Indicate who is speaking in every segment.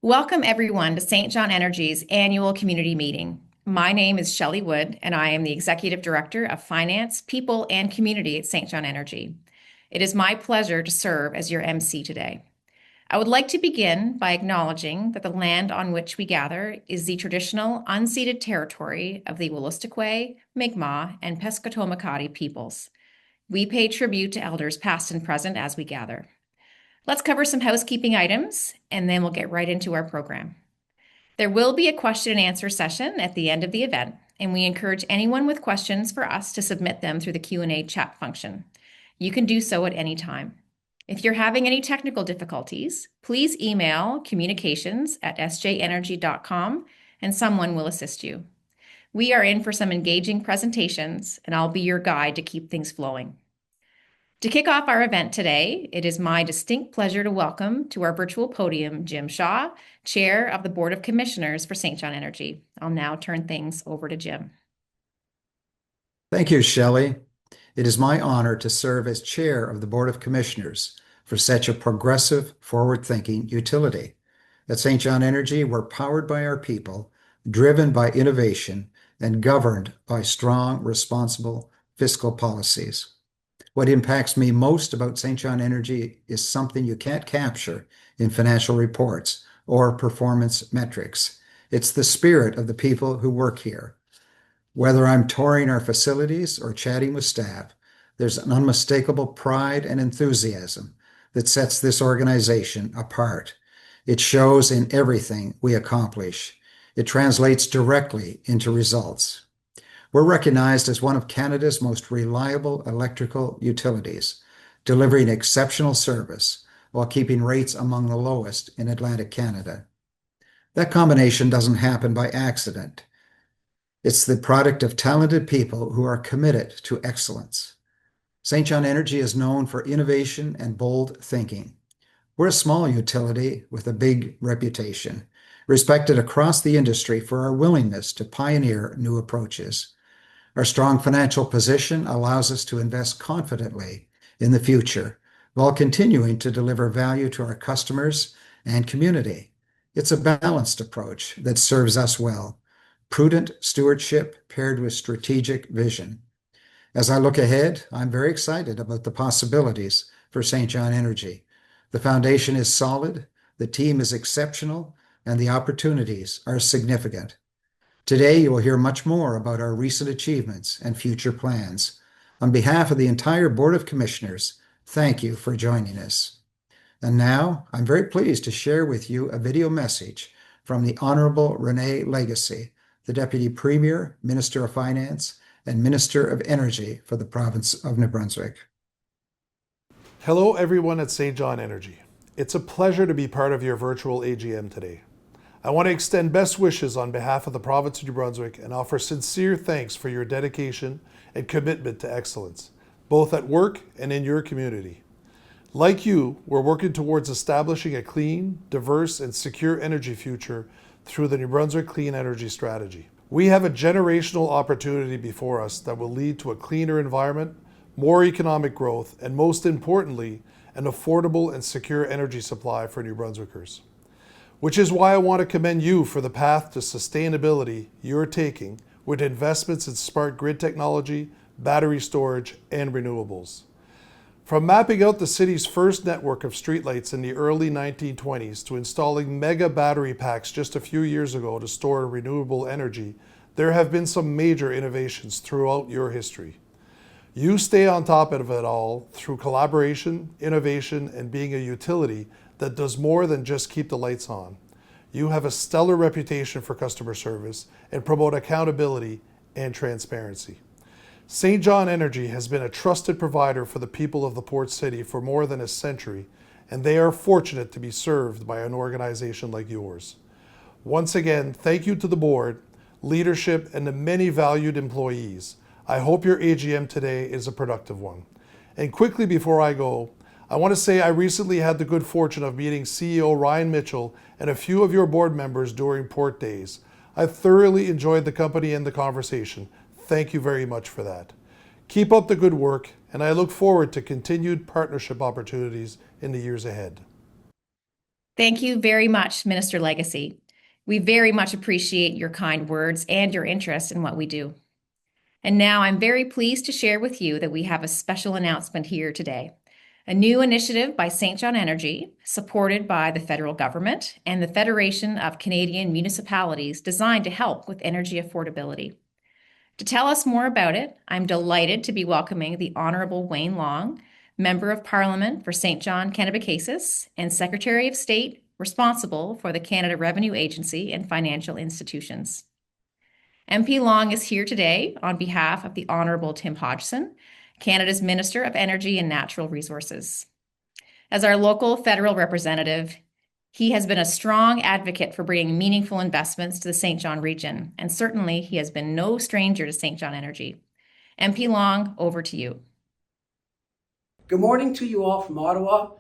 Speaker 1: Welcome everyone to St. John Energy's annual community meeting. My name is Shelley Wood, and I am the Executive Director of Finance, People, and Community at St. John Energy. It is my pleasure to serve as your MC today. I would like to begin by acknowledging that the land on which we gather is the traditional unceded territory of the Wolastoqey, Mi'kmaq, and Pescatawamacati peoples. We pay tribute to elders past and present as we gather. Let's cover some housekeeping items, and then we'll get right into our program. There will be a question and answer session at the end of the event, and we encourage anyone with questions for us to submit them through the Q&A chat function. You can do so at any time. If you're having any technical difficulties, please email communications@sjenergy.com and someone will assist you. We are in for some engaging presentations, and I'll be your guide to keep things flowing. To kick off our event today, it is my distinct pleasure to welcome to our virtual podium Jim Shaw, Chair of the Board of Commissioners for St. John Energy. I'll now turn things over to Jim.
Speaker 2: Thank you, Shelley. It is my honor to serve as Chair of the Board of Commissioners for such a progressive, forward-thinking utility. At St. John Energy, we're powered by our people, driven by innovation, and governed by strong, responsible fiscal policies. What impacts me most about St. John Energy is something you can't capture in financial reports or performance metrics. It's the spirit of the people who work here. Whether I'm touring our facilities or chatting with staff, there's an unmistakable pride and enthusiasm that sets this organization apart. It shows in everything we accomplish. It translates directly into results. We're recognized as one of Canada's most reliable electrical utilities, delivering exceptional service while keeping rates among the lowest in Atlantic Canada. That combination doesn't happen by accident. It's the product of talented people who are committed to excellence. St. John Energy is known for innovation and bold thinking. We're a small utility with a big reputation, respected across the industry for our willingness to pioneer new approaches. Our strong financial position allows us to invest confidently in the future while continuing to deliver value to our customers and community. It's a balanced approach that serves us well. Prudent stewardship paired with strategic vision. As I look ahead, I'm very excited about the possibilities for St. John Energy. The foundation is solid, the team is exceptional, and the opportunities are significant. Today, you will hear much more about our recent achievements and future plans. On behalf of the entire Board of Commissioners, thank you for joining us. And now, I'm very pleased to share with you a video message from the Honorable Renee Legacy, the Deputy Premier, Minister of Finance, and Minister of Energy for the province of New Brunswick.
Speaker 3: Hello everyone at St. John Energy. It's a pleasure to be part of your virtual AGM today. I want to extend best wishes on behalf of the province of New Brunswick and offer sincere thanks for your dedication and commitment to excellence, both at work and in your community. Like you, we're working towards establishing a clean, diverse, and secure energy future through the New Brunswick Clean Energy Strategy. We have a generational opportunity before us that will lead to a cleaner environment, more economic growth, and most importantly, an affordable and secure energy supply for New Brunswickers. Which is why I want to commend you for the path to sustainability you're taking with investments in smart grid technology, battery storage, and renewables. From mapping out the city's first network of streetlights in the early 1920s to installing mega battery packs just a few years ago to store renewable energy, there have been some major innovations throughout your history. You stay on top of it all through collaboration, innovation, and being a utility that does more than just keep the lights on. You have a stellar reputation for customer service and promote accountability and transparency. St. John Energy has been a trusted provider for the people of the Port City for more than a century, and they are fortunate to be served by an organization like yours. Once again, thank you to the board, leadership, and the many valued employees. I hope your AGM today is a productive one. And quickly before I go, I want to say I recently had the good fortune of meeting CEO Ryan Mitchell and a few of your board members during Port Days. I thoroughly enjoyed the company and the conversation. Thank you very much for that. Keep up the good work, and I look forward to continued partnership opportunities in the years ahead.
Speaker 1: Thank you very much, Minister Legacy. We very much appreciate your kind words and your interest in what we do. And now I'm very pleased to share with you that we have a special announcement here today. A new initiative by St. John Energy, supported by the federal government and the Federation of Canadian Municipalities, designed to help with energy affordability. To tell us more about it, I'm delighted to be welcoming the Honorable Wayne Long, Member of Parliament for St. John-Kennebecasis and Secretary of State responsible for the Canada Revenue Agency and financial institutions. MP Long is here today on behalf of the Honorable Tim Hodgson, Canada's Minister of Energy and Natural Resources. As our local federal representative, he has been a strong advocate for bringing meaningful investments to the St. John region, and certainly he has been no stranger to St. John Energy. MP Long, over to you.
Speaker 4: Good morning to you all from Ottawa.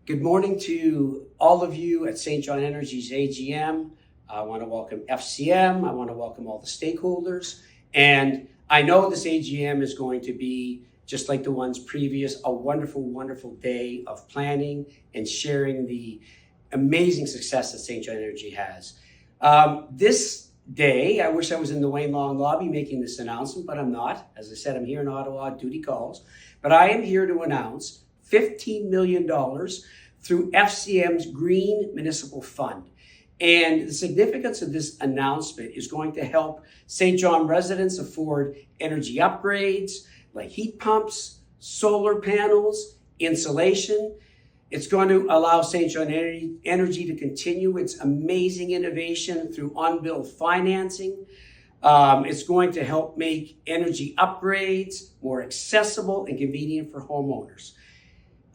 Speaker 4: Good morning to all of you at St. John Energy's AGM. I want to welcome FCM. I want to welcome all the stakeholders. And I know this AGM is going to be, just like the ones previous, a wonderful, wonderful day of planning and sharing the amazing success that St. John Energy has. This day, I wish I was in the Wayne Long lobby making this announcement, but I'm not. As I said, I'm here in Ottawa, duty calls. But I am here to announce $15 million through FCM's Green Municipal Fund. And the significance of this announcement is going to help St. John residents afford energy upgrades like heat pumps, solar panels, insulation. It's going to allow St. John Energy to continue its amazing innovation through on-bill financing. It's going to help make energy upgrades more accessible and convenient for homeowners.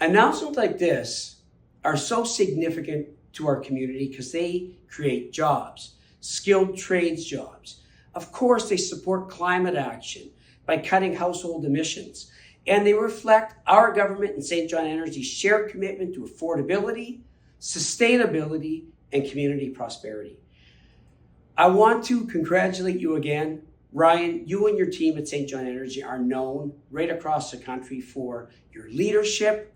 Speaker 4: Announcements like this are so significant to our community because they create jobs, skilled trades jobs. Of course, they support climate action by cutting household emissions. And they reflect our government and St. John Energy's shared commitment to affordability, sustainability, and community prosperity. I want to congratulate you again. Ryan, you and your team at St. John Energy are known right across the country for your leadership,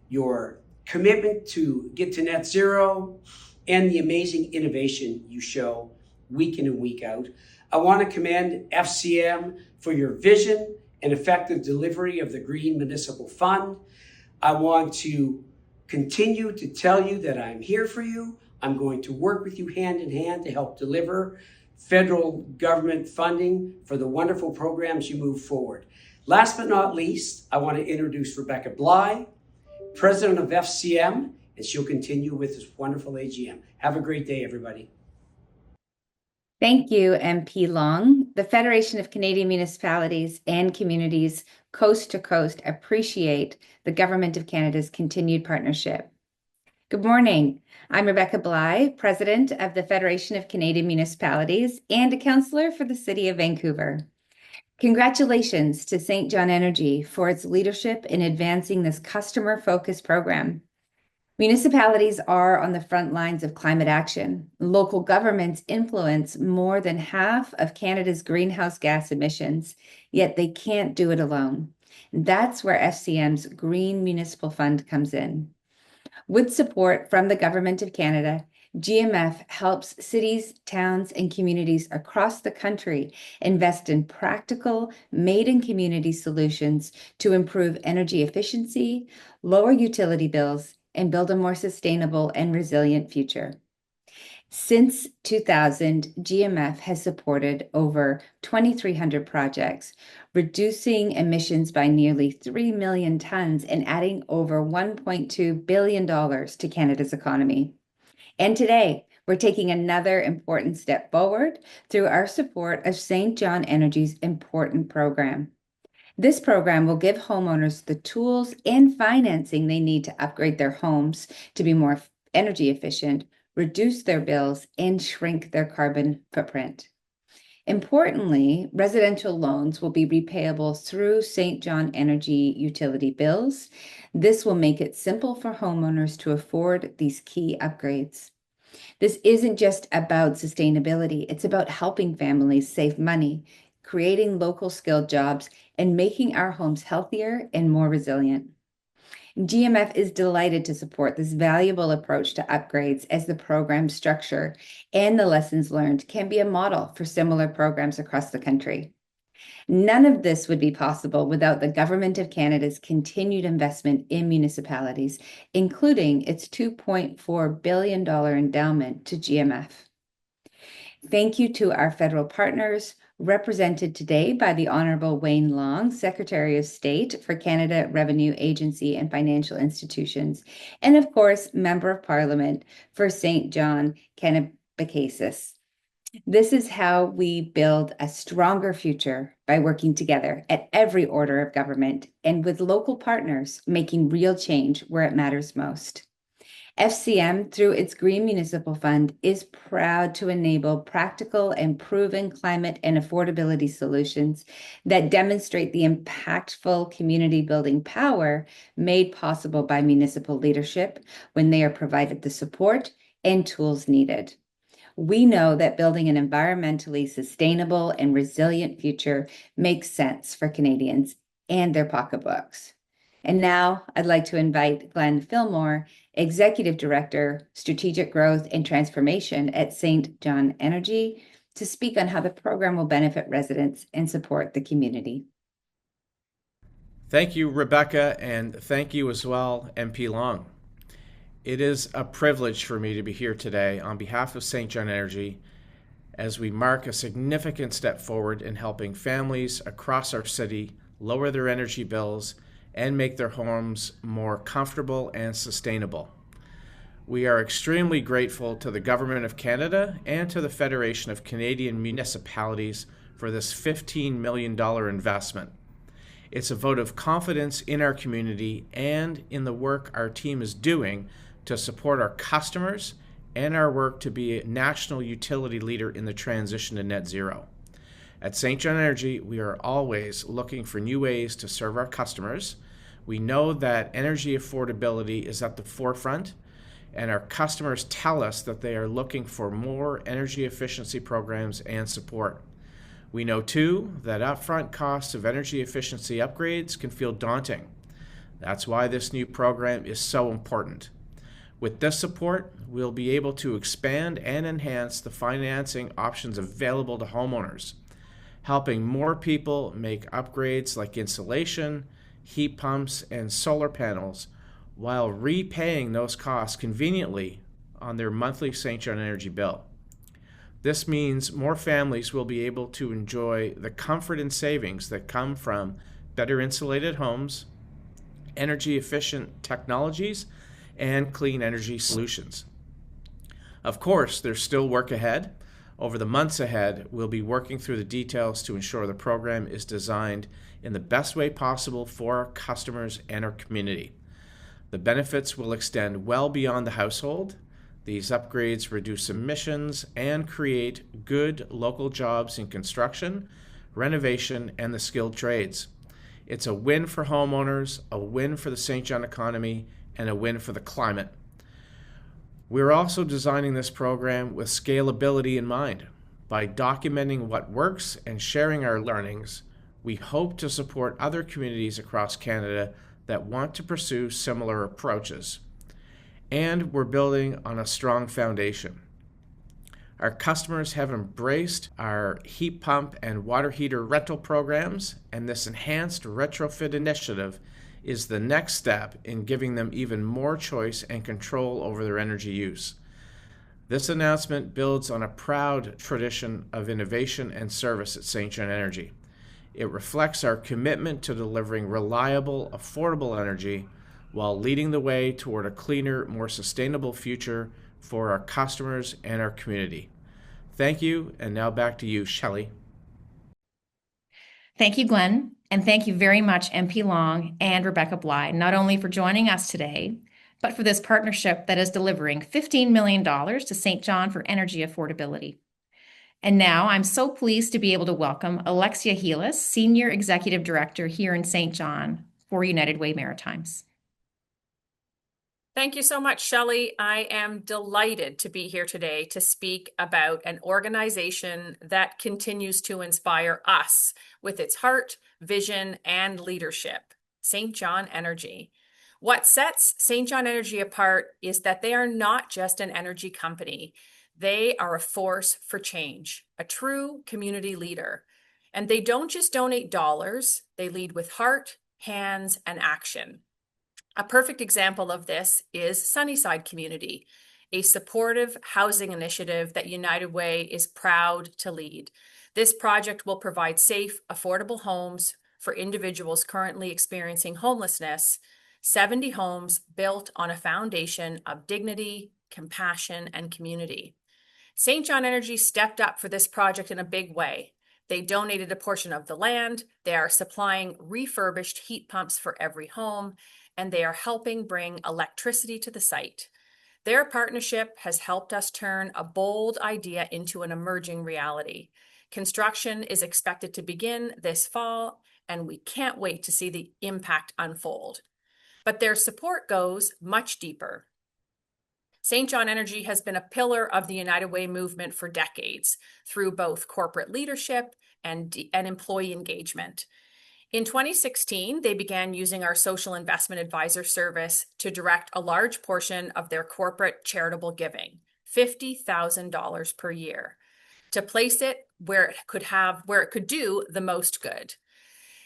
Speaker 4: your commitment to get to net zero, and the amazing innovation you show week in and week out. I want to commend FCM for your vision and effective delivery of the Green Municipal Fund. I want to continue to tell you that I'm here for you. I'm going to work with you hand in hand to help deliver federal government funding for the wonderful programs you move forward. Last but not least, I want to introduce Rebecca Bligh, President of FCM, and she'll continue with this wonderful AGM. Have a great day, everybody.
Speaker 5: Thank you, MP Long. The Federation of Canadian Municipalities and Communities Coast to Coast appreciate the Government of Canada's continued partnership. Good morning. I'm Rebecca Bligh, President of the Federation of Canadian Municipalities and a councillor for the City of Vancouver. Congratulations to St. John Energy for its leadership in advancing this customer-focused program. Municipalities are on the front lines of climate action. Local governments influence more than half of Canada's greenhouse gas emissions, yet they can't do it alone. That's where FCM's Green Municipal Fund comes in. With support from the Government of Canada, GMF helps cities, towns, and communities across the country invest in practical, made-in-community solutions to improve energy efficiency, lower utility bills, and build a more sustainable and resilient future. Since 2000, GMF has supported over 2,300 projects, reducing emissions by nearly 3 million tons and adding over $1.2 billion to Canada's economy. And today, we're taking another important step forward through our support of St. John Energy's important program. This program will give homeowners the tools and financing they need to upgrade their homes to be more energy efficient, reduce their bills, and shrink their carbon footprint. Importantly, residential loans will be repayable through St. John Energy utility bills. This will make it simple for homeowners to afford these key upgrades. This isn't just about sustainability, it's about helping families save money, creating local skilled jobs, and making our homes healthier and more resilient. GMF is delighted to support this valuable approach to upgrades as the program structure and the lessons learned can be a model for similar programs across the country. None of this would be possible without the Government of Canada's continued investment in municipalities, including its $2.4 billion endowment to GMF. Thank you to our federal partners, represented today by the Honorable Wayne Long, Secretary of State for Canada Revenue Agency and Financial Institutions, and of course, Member of Parliament for St. John-Kennebecasis. This is how we build a stronger future, by working together at every order of government and with local partners, making real change where it matters most. FCM, through its Green Municipal Fund, is proud to enable practical and proven climate and affordability solutions that demonstrate the impactful community building power made possible by municipal leadership when they are provided the support and tools needed. We know that building an environmentally sustainable and resilient future makes sense for Canadians and their pocketbooks. And now I'd like to invite Glen Fillmore, Executive Director, Strategic Growth and Transformation at St. John Energy, to speak on how the program will benefit residents and support the community.
Speaker 6: Thank you, Rebecca, and thank you as well, MP Long. It is a privilege for me to be here today on behalf of St. John Energy as we mark a significant step forward in helping families across our city lower their energy bills and make their homes more comfortable and sustainable. We are extremely grateful to the Government of Canada and to the Federation of Canadian Municipalities for this $15 million investment. It's a vote of confidence in our community and in the work our team is doing to support our customers and our work to be a national utility leader in the transition to net zero. At St. John Energy, we are always looking for new ways to serve our customers. We know that energy affordability is at the forefront, and our customers tell us that they are looking for more energy efficiency programs and support. We know, too, that upfront costs of energy efficiency upgrades can feel daunting. That's why this new program is so important. With this support, we'll be able to expand and enhance the financing options available to homeowners, helping more people make upgrades like insulation, heat pumps, and solar panels, while repaying those costs conveniently on their monthly St. John Energy bill. This means more families will be able to enjoy the comfort and savings that come from better insulated homes, energy efficient technologies, and clean energy solutions. Of course, there's still work ahead. Over the months ahead, we'll be working through the details to ensure the program is designed in the best way possible for our customers and our community. The benefits will extend well beyond the household. These upgrades reduce emissions and create good local jobs in construction, renovation, and the skilled trades. It's a win for homeowners, a win for the St. John economy, and a win for the climate. We're also designing this program with scalability in mind. By documenting what works and sharing our learnings, we hope to support other communities across Canada that want to pursue similar approaches. And we're building on a strong foundation. Our customers have embraced our heat pump and water heater rental programs, and this enhanced retrofit initiative is the next step in giving them even more choice and control over their energy use. This announcement builds on a proud tradition of innovation and service at St. John Energy. It reflects our commitment to delivering reliable, affordable energy while leading the way toward a cleaner, more sustainable future for our customers and our community. Thank you, and now back to you, Shelley.
Speaker 1: Thank you, Glen, and thank you very much, MP Long and Rebecca Bligh, not only for joining us today, but for this partnership that is delivering $15 million to St. John for energy affordability. And now I'm so pleased to be able to welcome Alexya Heelis, Senior Executive Director here in St. John for United Way Maritimes.
Speaker 7: Thank you so much, Shelley. I am delighted to be here today to speak about an organization that continues to inspire us with its heart, vision, and leadership, St. John Energy. What sets St. John Energy apart is that they are not just an energy company. They are a force for change, a true community leader. And they don't just donate dollars, they lead with heart, hands, and action. A perfect example of this is Sunnyside Community, a supportive housing initiative that United Way is proud to lead. This project will provide safe, affordable homes for individuals currently experiencing homelessness, 70 homes built on a foundation of dignity, compassion, and community. St. John Energy stepped up for this project in a big way. They donated a portion of the land, they are supplying refurbished heat pumps for every home, and they are helping bring electricity to the site. Their partnership has helped us turn a bold idea into an emerging reality. Construction is expected to begin this fall, and we can't wait to see the impact unfold. But their support goes much deeper. St. John Energy has been a pillar of the United Way movement for decades through both corporate leadership and employee engagement. In 2016, they began using our social investment advisor service to direct a large portion of their corporate charitable giving, $50,000 per year, to place it where it could do the most good.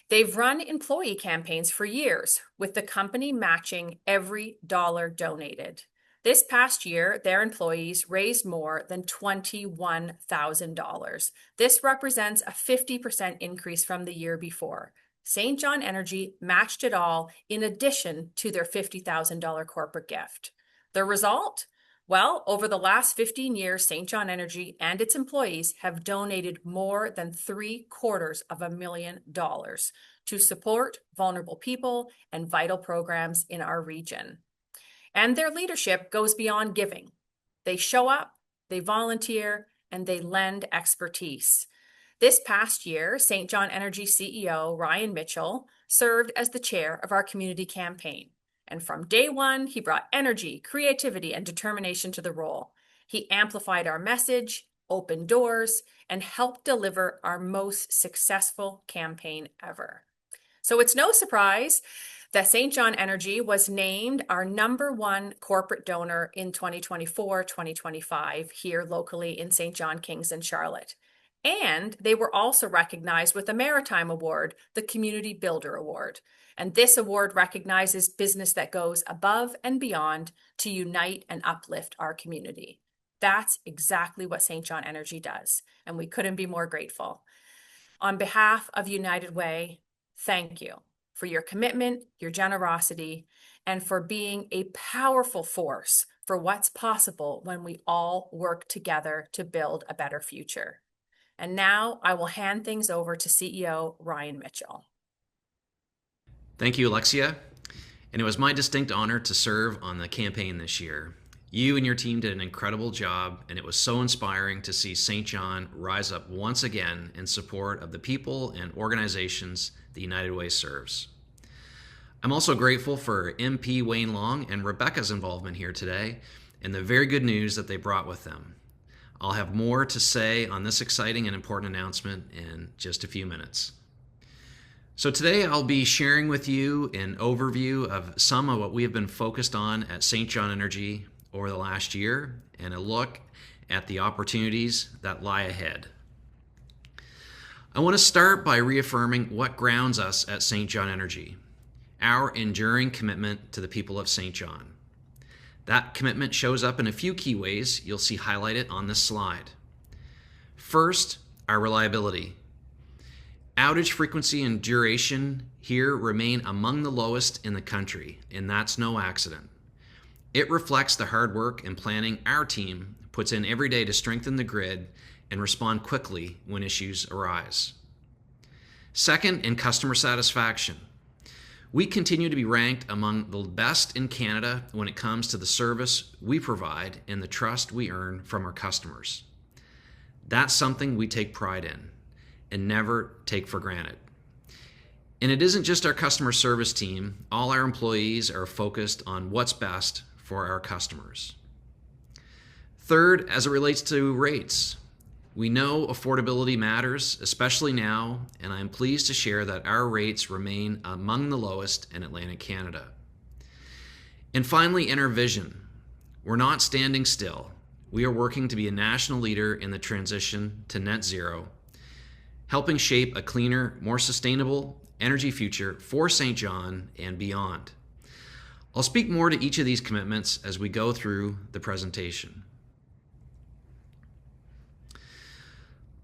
Speaker 7: They've run employee campaigns for years, with the company matching every dollar donated. This past year, their employees raised more than $21,000. This represents a 50% increase from the year before. St. John Energy matched it all in addition to their $50,000 corporate gift. The result? Well, over the last 15 years, St. John Energy and its employees have donated more than $750,000 to support vulnerable people and vital programs in our region. And their leadership goes beyond giving. They show up, they volunteer, and they lend expertise. This past year, St. John Energy CEO Ryan Mitchell served as the chair of our community campaign. And from day one, he brought energy, creativity, and determination to the role. He amplified our message, opened doors, and helped deliver our most successful campaign ever. So it's no surprise that St. John Energy was named our #1 corporate donor in 2024-2025 here locally in St. John, Kings, and Charlotte. And they were also recognized with the Maritime Award, the Community Builder Award. And this award recognizes business that goes above and beyond to unite and uplift our community. That's exactly what St. John Energy does, and we couldn't be more grateful. On behalf of United Way, thank you for your commitment, your generosity, and for being a powerful force for what's possible when we all work together to build a better future. And now I will hand things over to CEO Ryan Mitchell.
Speaker 8: Thank you, Alexya. And it was my distinct honor to serve on the campaign this year. You and your team did an incredible job, and it was so inspiring to see St. John rise up once again in support of the people and organizations the United Way serves. I'm also grateful for MP Wayne Long and Rebecca's involvement here today and the very good news that they brought with them. I'll have more to say on this exciting and important announcement in just a few minutes. So today I'll be sharing with you an overview of some of what we have been focused on at St. John Energy over the last year and a look at the opportunities that lie ahead. I want to start by reaffirming what grounds us at St. John Energy, our enduring commitment to the people of St. John. That commitment shows up in a few key ways you'll see highlighted on this slide. First, our reliability. Outage frequency and duration here remain among the lowest in the country, and that's no accident. It reflects the hard work and planning our team puts in every day to strengthen the grid and respond quickly when issues arise. Second, in customer satisfaction. We continue to be ranked among the best in Canada when it comes to the service we provide and the trust we earn from our customers. That's something we take pride in and never take for granted. And it isn't just our customer service team. All our employees are focused on what's best for our customers. Third, as it relates to rates, we know affordability matters, especially now, and I'm pleased to share that our rates remain among the lowest in Atlantic Canada. And finally, in our vision, we're not standing still. We are working to be a national leader in the transition to net zero, helping shape a cleaner, more sustainable energy future for St. John and beyond. I'll speak more to each of these commitments as we go through the presentation.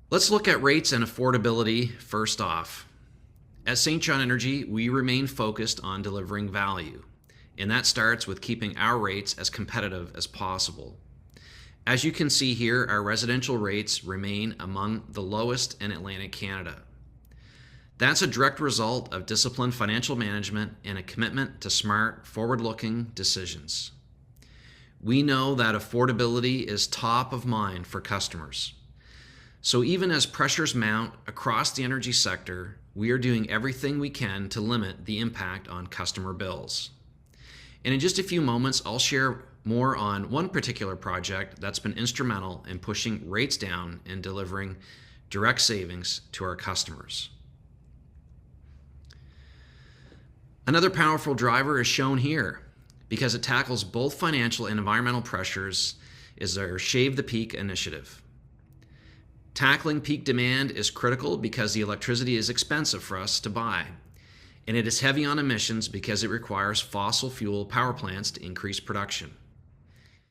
Speaker 8: Let's look at rates and affordability first off. At St. John Energy, we remain focused on delivering value, and that starts with keeping our rates as competitive as possible. As you can see here, our residential rates remain among the lowest in Atlantic Canada. That's a direct result of disciplined financial management and a commitment to smart, forward-looking decisions. We know that affordability is top of mind for customers. So even as pressures mount across the energy sector, we are doing everything we can to limit the impact on customer bills. And in just a few moments, I'll share more on one particular project that's been instrumental in pushing rates down and delivering direct savings to our customers. Another powerful driver is shown here because it tackles both financial and environmental pressures is our Shave the Peak initiative. Tackling peak demand is critical because the electricity is expensive for us to buy, and it is heavy on emissions because it requires fossil fuel power plants to increase production.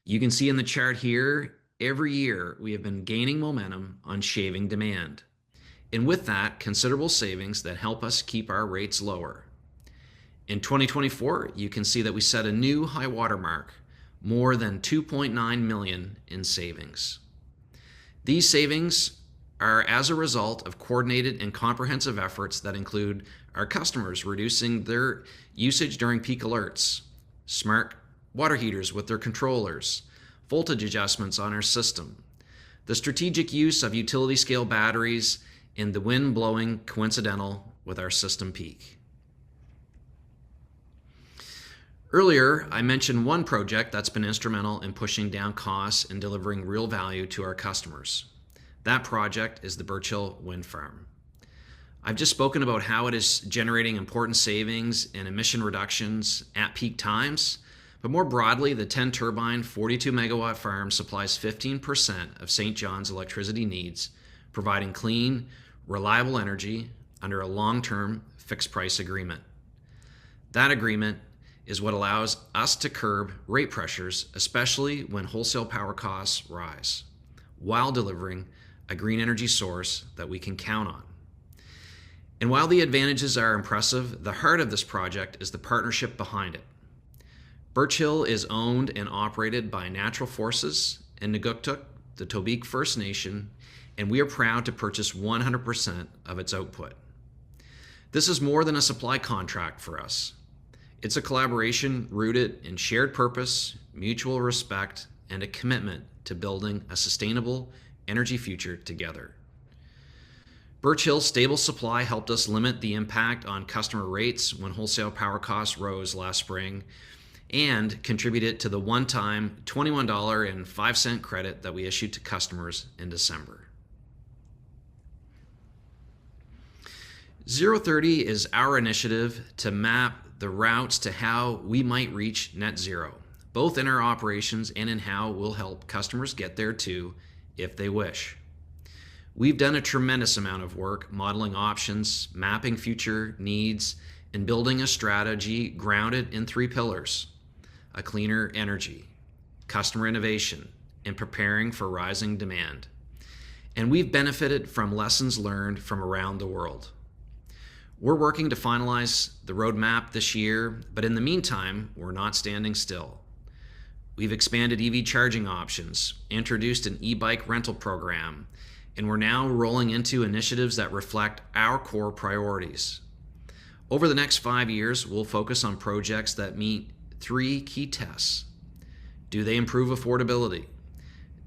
Speaker 8: You can see in the chart here, every year we have been gaining momentum on shaving demand, and with that, considerable savings that help us keep our rates lower. In 2024, you can see that we set a new high water mark, more than $2.9 million in savings. These savings are as a result of coordinated and comprehensive efforts that include our customers reducing their usage during peak alerts, smart water heaters with their controllers, voltage adjustments on our system, the strategic use of utility scale batteries, and the wind blowing coincidental with our system peak. Earlier, I mentioned one project that's been instrumental in pushing down costs and delivering real value to our customers. That project is the Birch Hill Wind Farm. I've just spoken about how it is generating important savings and emission reductions at peak times, but more broadly, the 10-turbine, 42-megawatt farm supplies 15% of St. John's electricity needs, providing clean, reliable energy under a long-term fixed-price agreement. That agreement is what allows us to curb rate pressures, especially when wholesale power costs rise, while delivering a green energy source that we can count on. And while the advantages are impressive, the heart of this project is the partnership behind it. Birch Hill is owned and operated by Natural Forces and Nuguktuk, the Tobique First Nation, and we are proud to purchase 100% of its output. This is more than a supply contract for us. It's a collaboration rooted in shared purpose, mutual respect, and a commitment to building a sustainable energy future together. Birch Hill's stable supply helped us limit the impact on customer rates when wholesale power costs rose last spring and contributed to the one-time $21.05 credit that we issued to customers in December. 030 is our initiative to map the routes to how we might reach net zero, both in our operations and in how we'll help customers get there too, if they wish. We've done a tremendous amount of work modeling options, mapping future needs, and building a strategy grounded in 3 pillars: a cleaner energy, customer innovation, and preparing for rising demand. And we've benefited from lessons learned from around the world. We're working to finalize the roadmap this year, but in the meantime, we're not standing still. We've expanded EV charging options, introduced an e-bike rental program, and we're now rolling into initiatives that reflect our core priorities. Over the next 5 years, we'll focus on projects that meet 3 key tests. Do they improve affordability?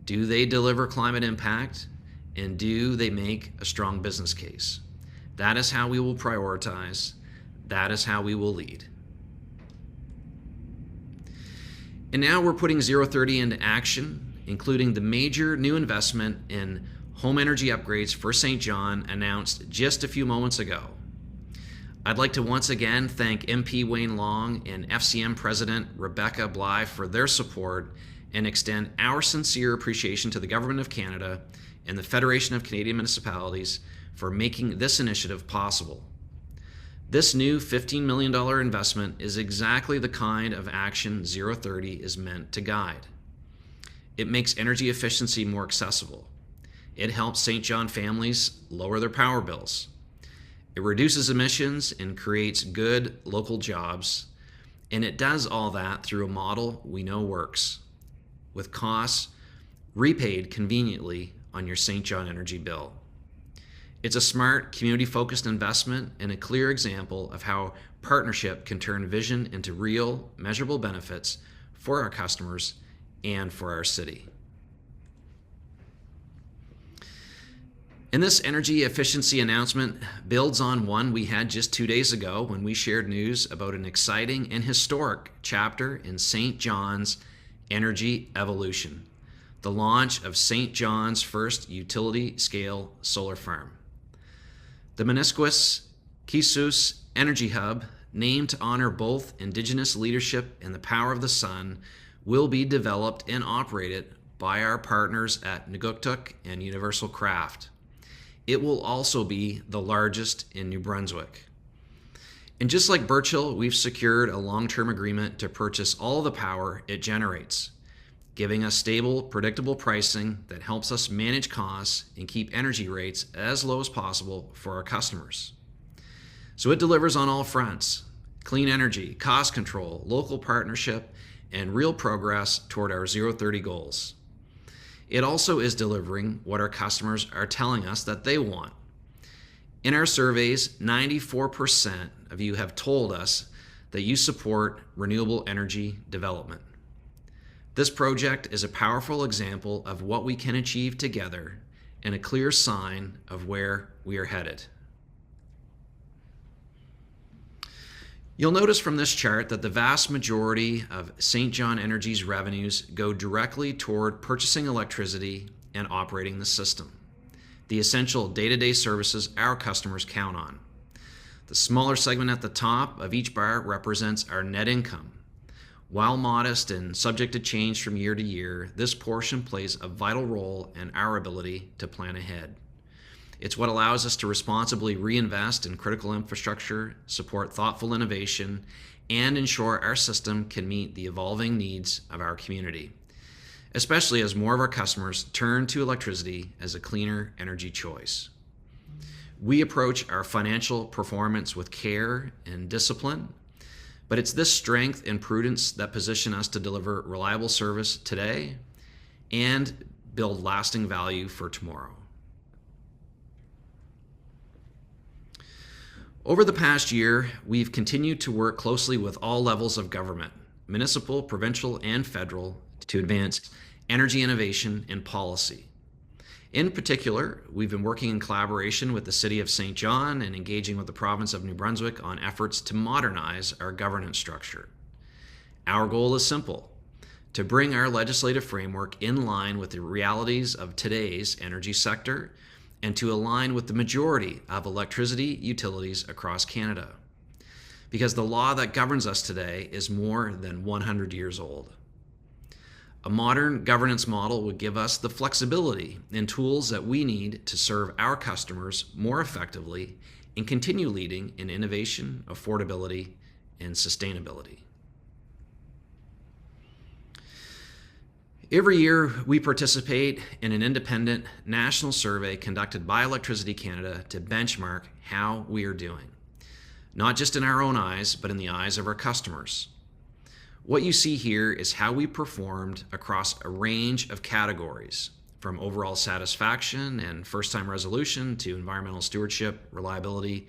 Speaker 8: Do they deliver climate impact? And do they make a strong business case? That is how we will prioritize. That is how we will lead. And now we're putting 030 into action, including the major new investment in home energy upgrades for St. John announced just a few moments ago. I'd like to once again thank MP Wayne Long and FCM President Rebecca Bligh for their support and extend our sincere appreciation to the Government of Canada and the Federation of Canadian Municipalities for making this initiative possible. This new $15 million investment is exactly the kind of action 030 is meant to guide. It makes energy efficiency more accessible. It helps St. John families lower their power bills. It reduces emissions and creates good local jobs. And it does all that through a model we know works, with costs repaid conveniently on your St. John Energy bill. It's a smart, community-focused investment and a clear example of how partnership can turn vision into real, measurable benefits for our customers and for our city. And this energy efficiency announcement builds on one we had just 2 days ago when we shared news about an exciting and historic chapter in St. John's energy evolution, the launch of St. John's first utility-scale solar farm. The Menahqwesk Kisuhs Energy Hub, named to honor both Indigenous leadership and the power of the sun, will be developed and operated by our partners at Menahqwesk and Universal Craft. It will also be the largest in New Brunswick. And just like Birchill, we've secured a long-term agreement to purchase all the power it generates, giving us stable, predictable pricing that helps us manage costs and keep energy rates as low as possible for our customers. So it delivers on all fronts: clean energy, cost control, local partnership, and real progress toward our 030 goals. It also is delivering what our customers are telling us that they want. In our surveys, 94% of you have told us that you support renewable energy development. This project is a powerful example of what we can achieve together and a clear sign of where we are headed. You'll notice from this chart that the vast majority of St. John Energy's revenues go directly toward purchasing electricity and operating the system, the essential day-to-day services our customers count on. The smaller segment at the top of each bar represents our net income. While modest and subject to change from year to year, this portion plays a vital role in our ability to plan ahead. It's what allows us to responsibly reinvest in critical infrastructure, support thoughtful innovation, and ensure our system can meet the evolving needs of our community, especially as more of our customers turn to electricity as a cleaner energy choice. We approach our financial performance with care and discipline, but it's this strength and prudence that position us to deliver reliable service today and build lasting value for tomorrow. Over the past year, we've continued to work closely with all levels of government, municipal, provincial, and federal, to advance energy innovation and policy. In particular, we've been working in collaboration with the City of St. John and engaging with the Province of New Brunswick on efforts to modernize our governance structure. Our goal is simple: to bring our legislative framework in line with the realities of today's energy sector and to align with the majority of electricity utilities across Canada. Because the law that governs us today is more than 100 years old. A modern governance model would give us the flexibility and tools that we need to serve our customers more effectively and continue leading in innovation, affordability, and sustainability. Every year, we participate in an independent national survey conducted by Electricity Canada to benchmark how we are doing, not just in our own eyes, but in the eyes of our customers. What you see here is how we performed across a range of categories, from overall satisfaction and first-time resolution to environmental stewardship, reliability,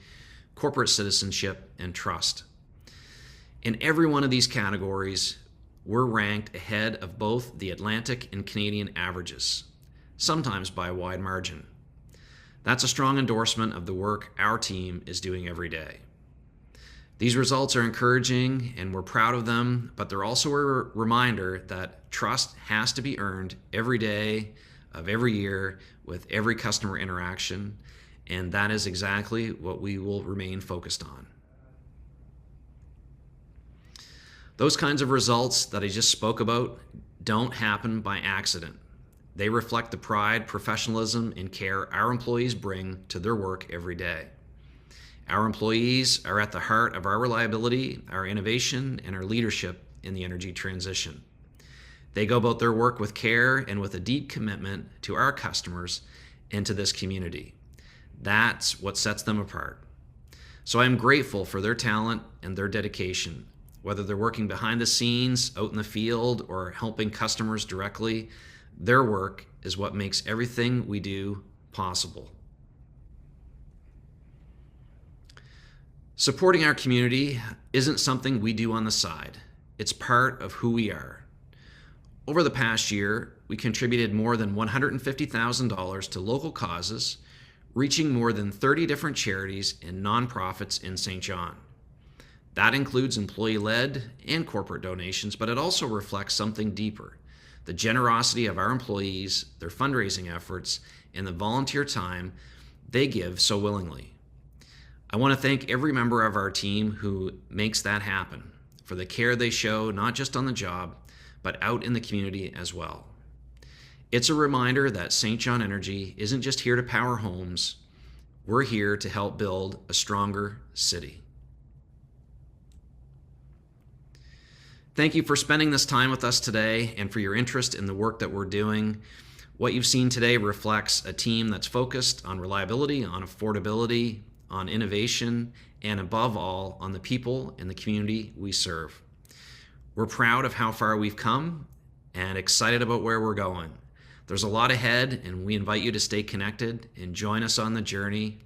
Speaker 8: corporate citizenship, and trust. In every one of these categories, we're ranked ahead of both the Atlantic and Canadian averages, sometimes by a wide margin. That's a strong endorsement of the work our team is doing every day. These results are encouraging and we're proud of them, but they're also a reminder that trust has to be earned every day of every year with every customer interaction, and that is exactly what we will remain focused on. Those kinds of results that I just spoke about don't happen by accident. They reflect the pride, professionalism, and care our employees bring to their work every day. Our employees are at the heart of our reliability, our innovation, and our leadership in the energy transition. They go about their work with care and with a deep commitment to our customers and to this community. That's what sets them apart. So I'm grateful for their talent and their dedication. Whether they're working behind the scenes, out in the field, or helping customers directly, their work is what makes everything we do possible. Supporting our community isn't something we do on the side. It's part of who we are. Over the past year, we contributed more than $150,000 to local causes, reaching more than 30 different charities and nonprofits in St. John. That includes employee-led and corporate donations, but it also reflects something deeper: the generosity of our employees, their fundraising efforts, and the volunteer time they give so willingly. I want to thank every member of our team who makes that happen, for the care they show not just on the job, but out in the community as well. It's a reminder that St. John Energy isn't just here to power homes. We're here to help build a stronger city. Thank you for spending this time with us today and for your interest in the work that we're doing. What you've seen today reflects a team that's focused on reliability, on affordability, on innovation, and above all, on the people in the community we serve. We're proud of how far we've come and excited about where we're going. There's a lot ahead, and we invite you to stay connected and join us on the journey.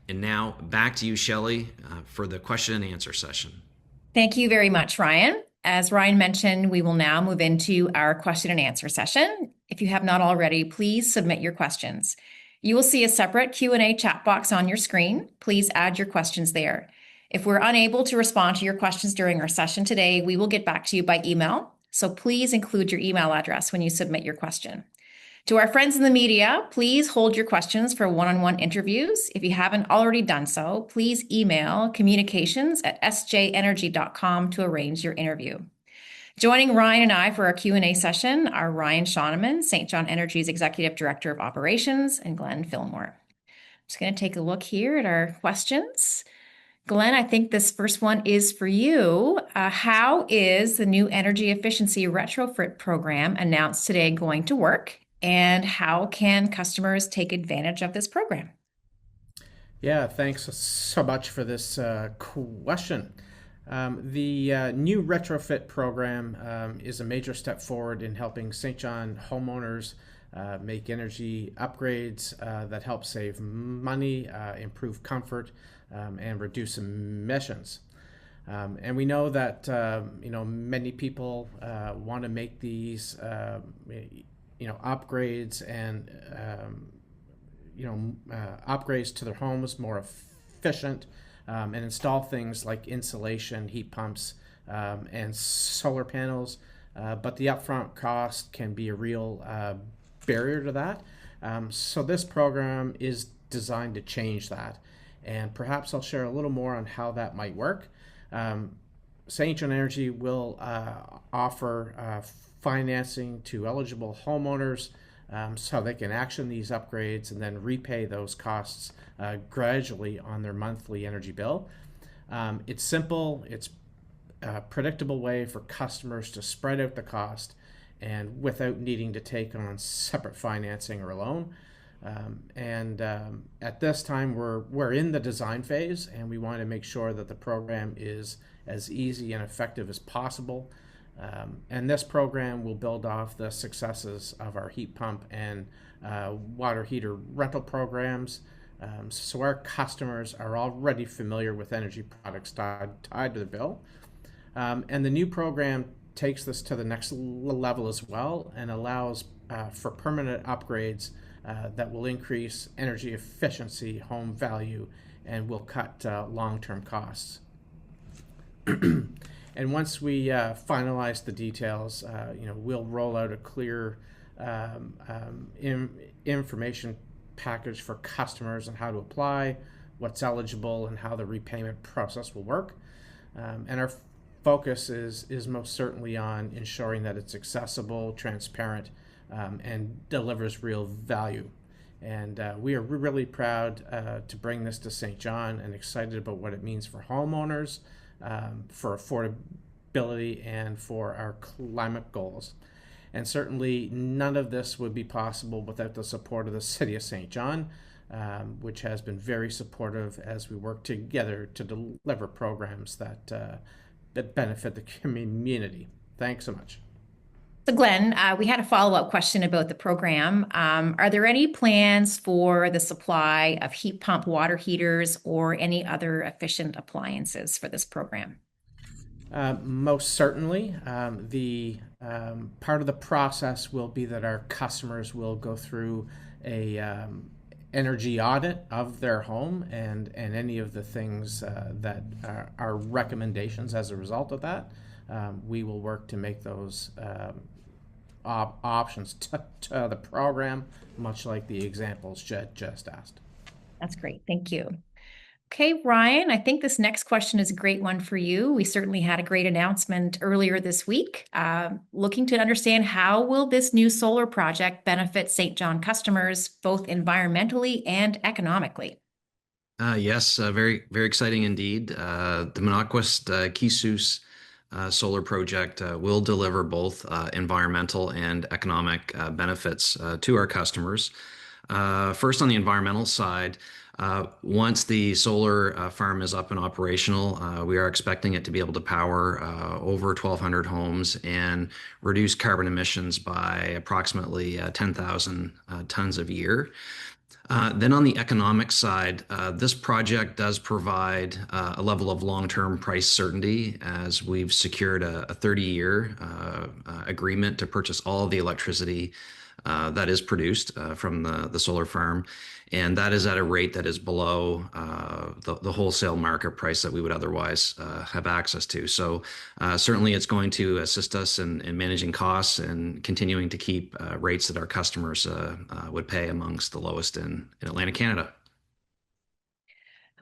Speaker 8: And now back to you, Shelley, for the question and answer session.
Speaker 1: Thank you very much, Ryan. As Ryan mentioned, we will now move into our question and answer session. If you have not already, please submit your questions. You will see a separate Q&A chat box on your screen. Please add your questions there. If we're unable to respond to your questions during our session today, we will get back to you by email. So please include your email address when you submit your question. To our friends in the media, please hold your questions for one-on-one interviews. If you haven't already done so, please email communications@sjenergy.com to arrange your interview. Joining Ryan and I for our Q&A session are Ryan Shoneman, St. John Energy's Executive Director of Operations, and Glen Fillmore. I'm just going to take a look here at our questions. Glen, I think this first one is for you. How is the new energy efficiency retrofit program announced today going to work? And how can customers take advantage of this program?
Speaker 6: Yeah, thanks so much for this question. The new retrofit program is a major step forward in helping St. John homeowners make energy upgrades that help save money, improve comfort, and reduce emissions. And we know that many people want to make these upgrades and upgrades to their homes more efficient, and install things like insulation, heat pumps, and solar panels. But the upfront cost can be a real barrier to that. So this program is designed to change that. And perhaps I'll share a little more on how that might work. St. John Energy will offer financing to eligible homeowners so they can action these upgrades and then repay those costs gradually on their monthly energy bill. It's simple, it's a predictable way for customers to spread out the cost and without needing to take on separate financing or a loan. At this time, we're in the design phase, and we want to make sure that the program is as easy and effective as possible. And this program will build off the successes of our heat pump and water heater rental programs. So our customers are already familiar with energy products tied to the bill. And the new program takes this to the next level as well and allows for permanent upgrades that will increase energy efficiency, home value, and will cut long-term costs. And once we finalize the details, we'll roll out a clear information package for customers on how to apply, what's eligible, and how the repayment process will work. And our focus is most certainly on ensuring that it's accessible, transparent, and delivers real value. And we are really proud to bring this to St. John and excited about what it means for homeowners, for affordability, and for our climate goals. And certainly none of this would be possible without the support of the City of St. John, which has been very supportive as we work together to deliver programs that benefit the community. Thanks so much.
Speaker 1: So Glen, we had a follow-up question about the program. Are there any plans for the supply of heat pump water heaters or any other efficient appliances for this program?
Speaker 6: Most certainly. The part of the process will be that our customers will go through a energy audit of their home and any of the things that are recommendations as a result of that. We will work to make those options to the program, much like the examples just asked.
Speaker 1: That's great. Thank you. Okay, Ryan, I think this next question is a great one for you. We certainly had a great announcement earlier this week. Looking to understand how will this new solar project benefit St. John customers, both environmentally and economically?
Speaker 8: Yes, very, very exciting indeed. The Menahqwesk Kisuhs solar project will deliver both environmental and economic benefits to our customers. First, on the environmental side, once the solar farm is up and operational, we are expecting it to be able to power over 1,200 homes and reduce carbon emissions by approximately 10,000 tons a year. Then on the economic side, this project does provide a level of long-term price certainty as we've secured a 30-year agreement to purchase all of the electricity that is produced from the solar farm. And that is at a rate that is below the wholesale market price that we would otherwise have access to. So certainly it's going to assist us in managing costs and continuing to keep rates that our customers would pay amongst the lowest in Atlantic Canada.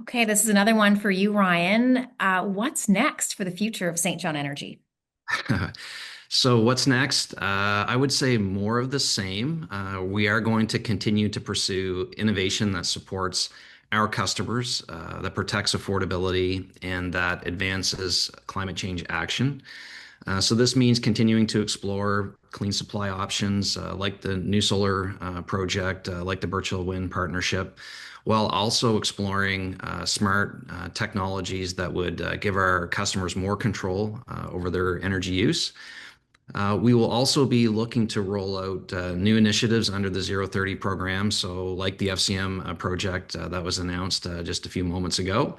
Speaker 1: Okay, this is another one for you, Ryan. What's next for the future of St. John Energy?
Speaker 8: So what's next? I would say more of the same. We are going to continue to pursue innovation that supports our customers, that protects affordability, and that advances climate change action. So this means continuing to explore clean supply options like the new solar project, like the Birch Hill Wind partnership, while also exploring smart technologies that would give our customers more control over their energy use. We will also be looking to roll out new initiatives under the 030 program, so like the FCM project that was announced just a few moments ago,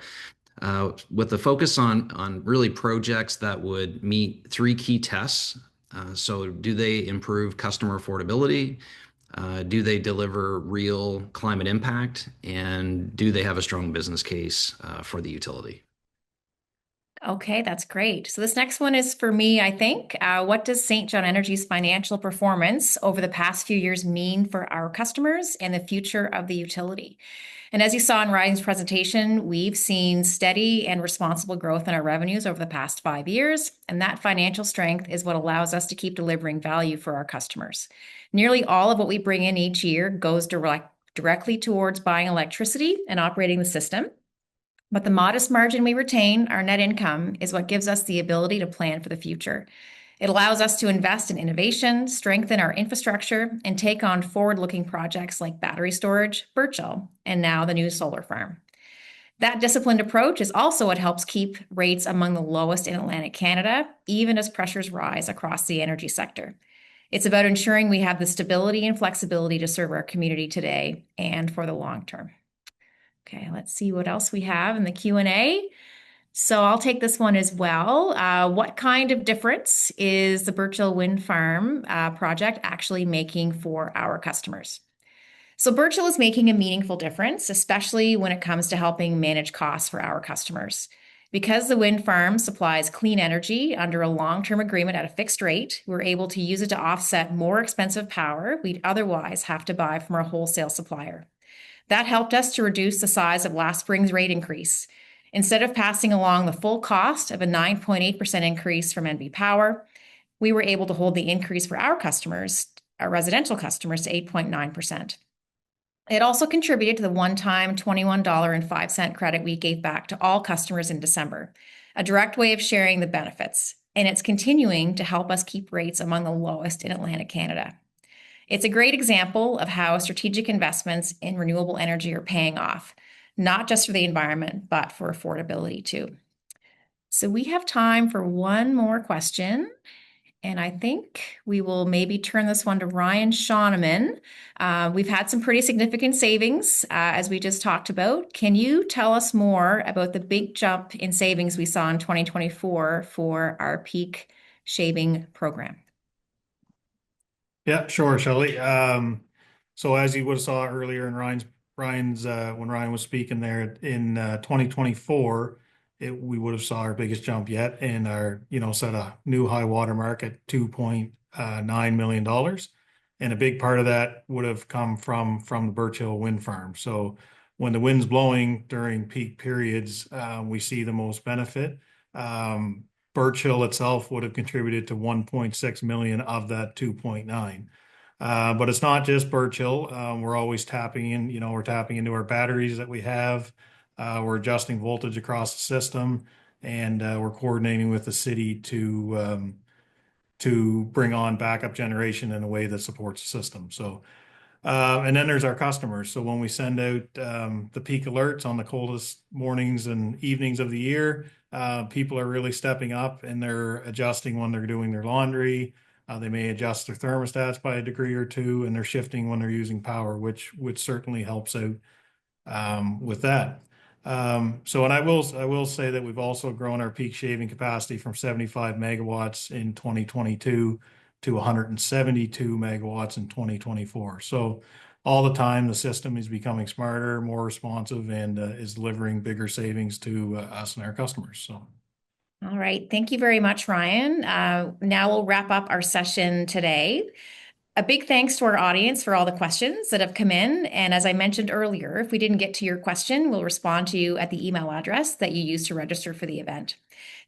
Speaker 8: with the focus on really projects that would meet three key tests. So do they improve customer affordability? Do they deliver real climate impact? And do they have a strong business case for the utility?
Speaker 1: Okay, that's great. So this next one is for me, I think. What does St. John Energy's financial performance over the past few years mean for our customers and the future of the utility? And as you saw in Ryan's presentation, we've seen steady and responsible growth in our revenues over the past 5 years, and that financial strength is what allows us to keep delivering value for our customers. Nearly all of what we bring in each year goes directly towards buying electricity and operating the system. But the modest margin we retain, our net income, is what gives us the ability to plan for the future. It allows us to invest in innovation, strengthen our infrastructure, and take on forward-looking projects like battery storage, Birch Hill, and now the new solar farm. That disciplined approach is also what helps keep rates among the lowest in Atlantic Canada, even as pressures rise across the energy sector. It's about ensuring we have the stability and flexibility to serve our community today and for the long term. Okay, let's see what else we have in the Q&A. So I'll take this one as well. What kind of difference is the Birch Hill Wind Farm project actually making for our customers? So Birch Hill is making a meaningful difference, especially when it comes to helping manage costs for our customers. Because the wind farm supplies clean energy under a long-term agreement at a fixed rate, we're able to use it to offset more expensive power we'd otherwise have to buy from our wholesale supplier. That helped us to reduce the size of last spring's rate increase. Instead of passing along the full cost of a 9.8% increase from NB Power, we were able to hold the increase for our customers, our residential customers, to 8.9%. It also contributed to the one-time $21.05 credit we gave back to all customers in December, a direct way of sharing the benefits, and it's continuing to help us keep rates among the lowest in Atlantic Canada. It's a great example of how strategic investments in renewable energy are paying off, not just for the environment, but for affordability too. So we have time for one more question. And I think we will maybe turn this one to Ryan Shoneman. We've had some pretty significant savings, as we just talked about. Can you tell us more about the big jump in savings we saw in 2024 for our peak shaving program?
Speaker 9: Yeah, sure, Shelley. So as you would have saw earlier in Ryan's when Ryan was speaking there in 2024, we would have saw our biggest jump yet, and our set a new high water mark at $2.9 million, and a big part of that would have come from the Birch Hill wind farm. So when the wind's blowing during peak periods, we see the most benefit. Birch Hill itself would have contributed to 1.6 million of that 2.9. But it's not just Birch Hill. We're always tapping in, we're tapping into our batteries that we have. We're adjusting voltage across the system, and we're coordinating with the city to bring on backup generation in a way that supports the system. So, and then there's our customers. So when we send out the peak alerts on the coldest mornings and evenings of the year, people are really stepping up, and they're adjusting when they're doing their laundry. They may adjust their thermostats by a degree or two, and they're shifting when they're using power, which certainly helps out with that. And I will say that we've also grown our peak shaving capacity from 75 megawatts in 2022 to 172 megawatts in 2024. So all the time, the system is becoming smarter, more responsive, and is delivering bigger savings to us and our customers. So.
Speaker 1: All right. Thank you very much, Ryan. Now we'll wrap up our session today. A big thanks to our audience for all the questions that have come in. And as I mentioned earlier, if we didn't get to your question, we'll respond to you at the email address that you used to register for the event.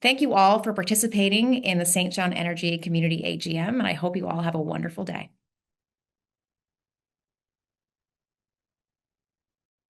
Speaker 1: Thank you all for participating in the St. John Energy Community AGM, and I hope you all have a wonderful day.